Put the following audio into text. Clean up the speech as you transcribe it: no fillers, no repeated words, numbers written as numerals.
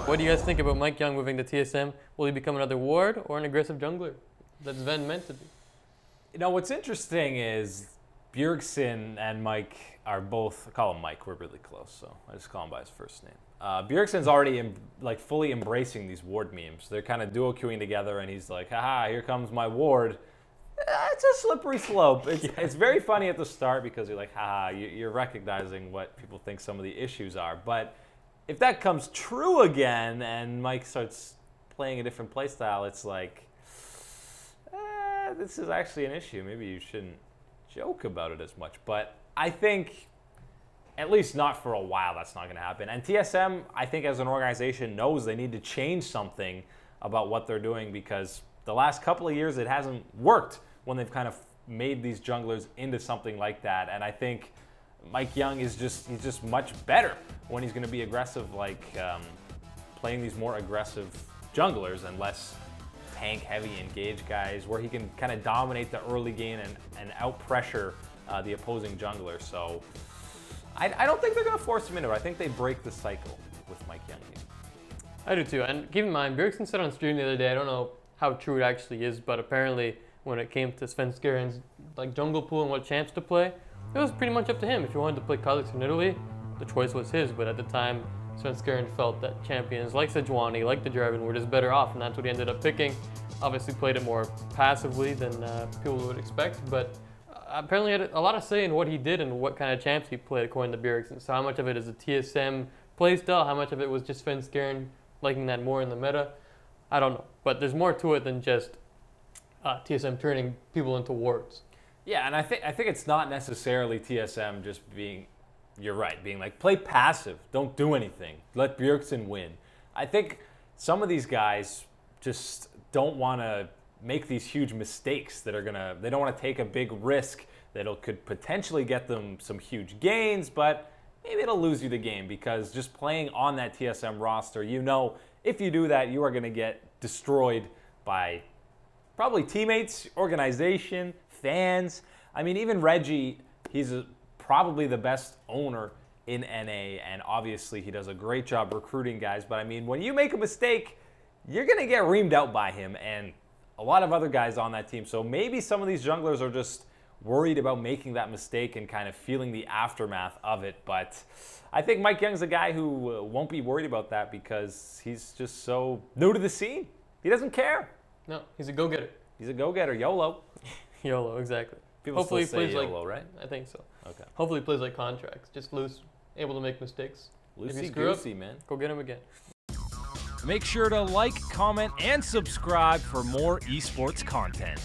What do you guys think about Mike Young moving to TSM? Will he become another Ward or an aggressive jungler? That's Ven meant to be. You know, what's interesting is Bjergsen and Mike are both, I call him Mike, we're really close, so I just call him by his first name. Bjergsen's already fully embracing these Ward memes. They're kind of duo queuing together, and he's like, haha, here comes my Ward. It's a slippery slope. It's very funny at the start because you're like, haha, you're recognizing what people think some of the issues are. But if that comes true again and Mike starts playing a different playstyle, it's like, this is actually an issue. Maybe you shouldn't joke about it as much. But I think, at least not for a while, that's not going to happen. And TSM, I think as an organization, knows they need to change something about what they're doing because the last couple of years it hasn't worked when they've kind of made these junglers into something like that. And I think Mike Young is he's just much better when he's going to be aggressive, like playing these more aggressive junglers and less tank-heavy engage guys where he can kind of dominate the early game and out-pressure the opposing jungler. So I don't think they're going to force him into it. I think they break the cycle with Mike Young here. I do too. And keep in mind, Bjergsen said on stream the other day, I don't know how true it actually is, but apparently when it came to Svenskeren jungle pool and what champs to play, it was pretty much up to him. If he wanted to play Kha'Zix in Italy, the choice was his. But at the time, Svenskeren felt that champions like Sejuani, like the Draven, were just better off, and that's what he ended up picking. Obviously played it more passively than people would expect, but apparently had a lot of say in what he did and what kind of champs he played according to Bjergsen. So how much of it is a TSM playstyle, how much of it was just Svenskeren liking that more in the meta, I don't know. But there's more to it than just TSM turning people into wards. Yeah, and I think it's not necessarily TSM just being, you're right, being like, play passive, don't do anything, let Bjergsen win. I think some of these guys just don't want to make these huge mistakes that are they don't want to take a big risk that could potentially get them some huge gains, but maybe it'll lose you the game because just playing on that TSM roster, you know, if you do that, you are going to get destroyed by probably teammates, organization, fans. I mean, even Reggie, he's probably the best owner in NA, and obviously he does a great job recruiting guys, but I mean, when you make a mistake, you're going to get reamed out by him and a lot of other guys on that team. So maybe some of these junglers are just worried about making that mistake and kind of feeling the aftermath of it. But I think Mike Young's a guy who won't be worried about that because he's just so new to the scene. He doesn't care. No, he's a go-getter. He's a go-getter. YOLO. YOLO, exactly. People Hopefully still say he plays YOLO, right? I think so. Okay. Hopefully he plays like contracts. Just loose, able to make mistakes. Loosey-goosey, man. Go get him again. Make sure to like, comment, and subscribe for more esports content.